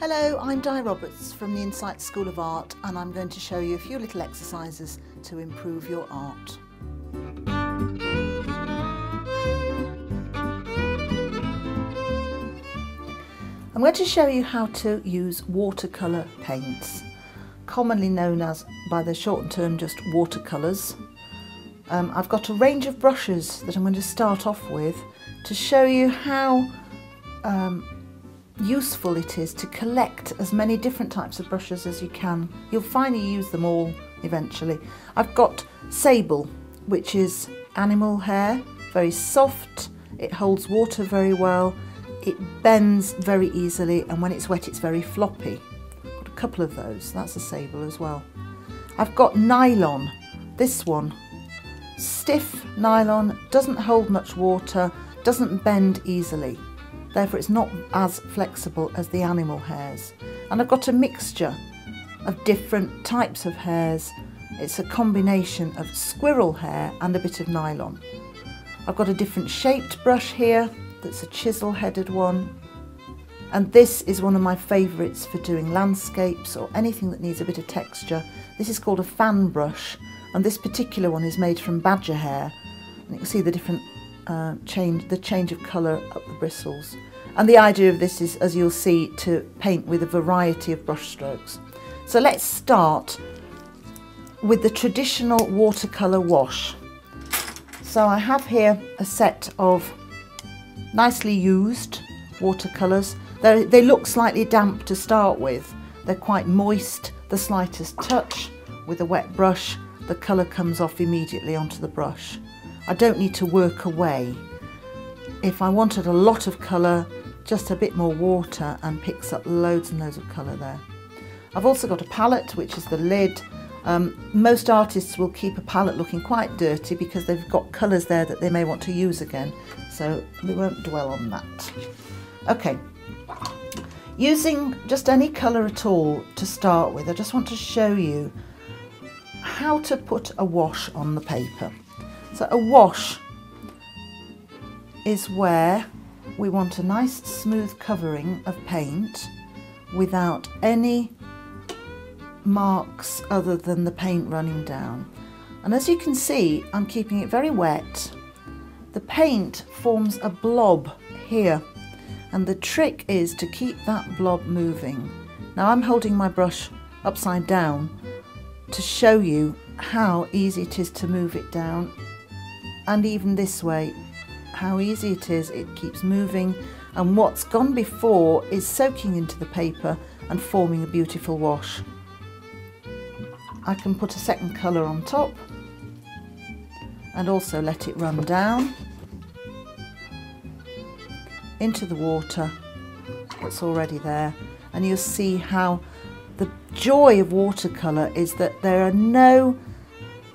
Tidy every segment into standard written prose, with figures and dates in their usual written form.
Hello, I'm Di Roberts from the Insight School of Art, and I'm going to show you a few little exercises to improve your art. I'm going to show you how to use watercolor paints, commonly known as, by the shortened term, just watercolors. I've got a range of brushes that I'm going to start off with to show you how useful it is to collect as many different types of brushes as you can. You'll finally use them all eventually. I've got sable, which is animal hair, very soft, it holds water very well, it bends very easily, and when it's wet it's very floppy. I've got a couple of those, that's a sable as well. I've got nylon, this one, stiff nylon, doesn't hold much water, doesn't bend easily. Therefore it's not as flexible as the animal hairs. And I've got a mixture of different types of hairs. It's a combination of squirrel hair and a bit of nylon. I've got a different shaped brush here that's a chisel headed one. And this is one of my favourites for doing landscapes or anything that needs a bit of texture. This is called a fan brush, and this particular one is made from badger hair. And you can see the different change of colour up the bristles. And the idea of this is, as you'll see, to paint with a variety of brush strokes. So let's start with the traditional watercolour wash. So I have here a set of nicely used watercolours. They look slightly damp to start with. They're quite moist. The slightest touch with a wet brush, the colour comes off immediately onto the brush. I don't need to work away. If I wanted a lot of colour, just a bit more water and picks up loads and loads of colour there. I've also got a palette, which is the lid. Most artists will keep a palette looking quite dirty because they've got colours there that they may want to use again, so we won't dwell on that. Okay, using just any colour at all to start with, I just want to show you how to put a wash on the paper. So a wash is where we want a nice smooth covering of paint without any marks other than the paint running down. And as you can see, I'm keeping it very wet. The paint forms a blob here, and the trick is to keep that blob moving. Now I'm holding my brush upside down to show you how easy it is to move it down, and even this way, how easy it is. It keeps moving, and what's gone before is soaking into the paper and forming a beautiful wash. I can put a second colour on top and also let it run down into the water that's already there, and you'll see how the joy of watercolour is that there are no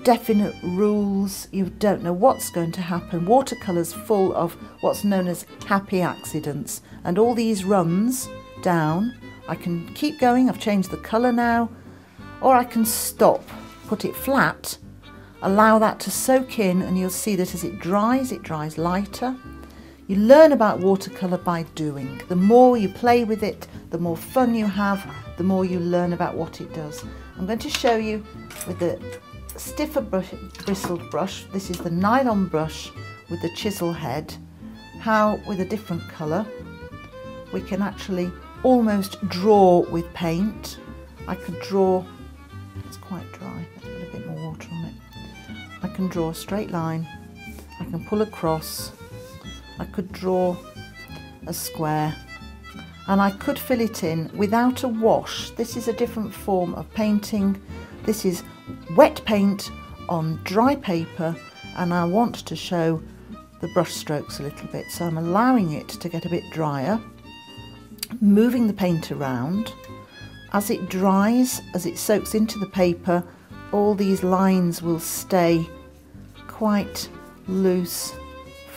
definite rules. You don't know what's going to happen. Watercolour's full of what's known as happy accidents, and all these runs down, I can keep going, I've changed the colour now, or I can stop, put it flat, allow that to soak in, and you'll see that as it dries lighter. You learn about watercolour by doing. The more you play with it, the more fun you have, the more you learn about what it does. I'm going to show you with the stiffer bristled brush, this is the nylon brush with the chisel head, how with a different colour we can actually almost draw with paint. I could draw, it's quite dry, let's put a bit more water on it. I can draw a straight line, I can pull across, I could draw a square, and I could fill it in without a wash. This is a different form of painting. This is wet paint on dry paper, and I want to show the brush strokes a little bit, so I'm allowing it to get a bit drier, moving the paint around. As it dries, as it soaks into the paper, all these lines will stay quite loose,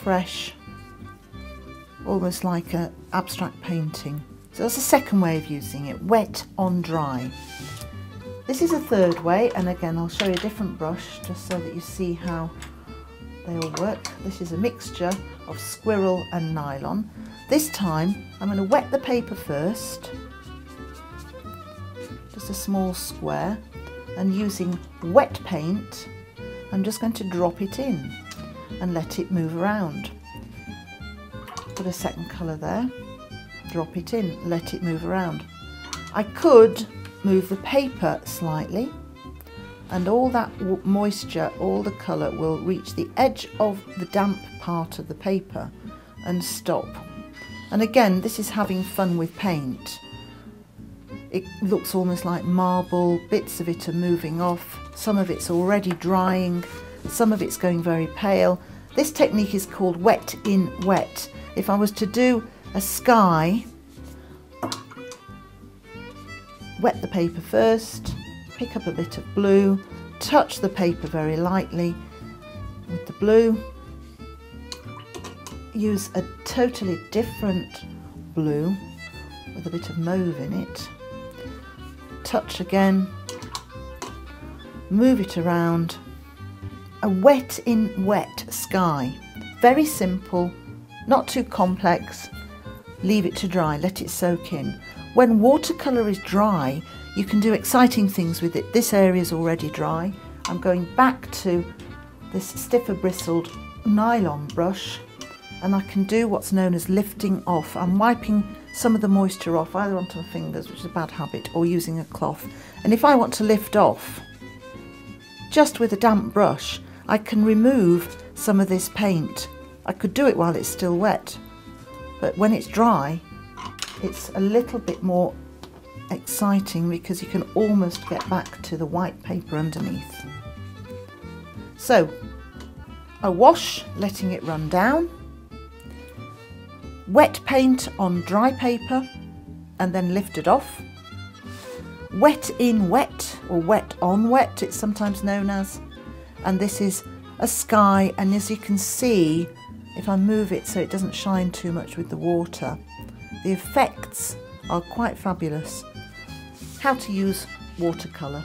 fresh, almost like an abstract painting. So that's the second way of using it, wet on dry. This is a third way, and again I'll show you a different brush just so that you see how they all work. This is a mixture of squirrel and nylon. This time I'm going to wet the paper first just a small square, and using wet paint I'm just going to drop it in and let it move around. Put a second colour there, drop it in, let it move around. I could move the paper slightly and all that moisture, all the colour will reach the edge of the damp part of the paper and stop. And again, this is having fun with paint. It looks almost like marble, bits of it are moving off, some of it's already drying, some of it's going very pale. This technique is called wet in wet. If I was to do a sky, wet the paper first, pick up a bit of blue, touch the paper very lightly with the blue, use a totally different blue with a bit of mauve in it, touch again, move it around. A wet in wet sky. Very simple, not too complex. Leave it to dry, let it soak in. When watercolour is dry, you can do exciting things with it. This area is already dry. I'm going back to this stiffer bristled nylon brush and I can do what's known as lifting off. I'm wiping some of the moisture off either onto my fingers, which is a bad habit, or using a cloth. And if I want to lift off, just with a damp brush, I can remove some of this paint. I could do it while it's still wet, but when it's dry, it's a little bit more exciting because you can almost get back to the white paper underneath. So, a wash, letting it run down, wet paint on dry paper and then lifted off, wet in wet or wet on wet it's sometimes known as, and this is a sky, and as you can see, if I move it so it doesn't shine too much with the water, the effects are quite fabulous. How to use watercolour.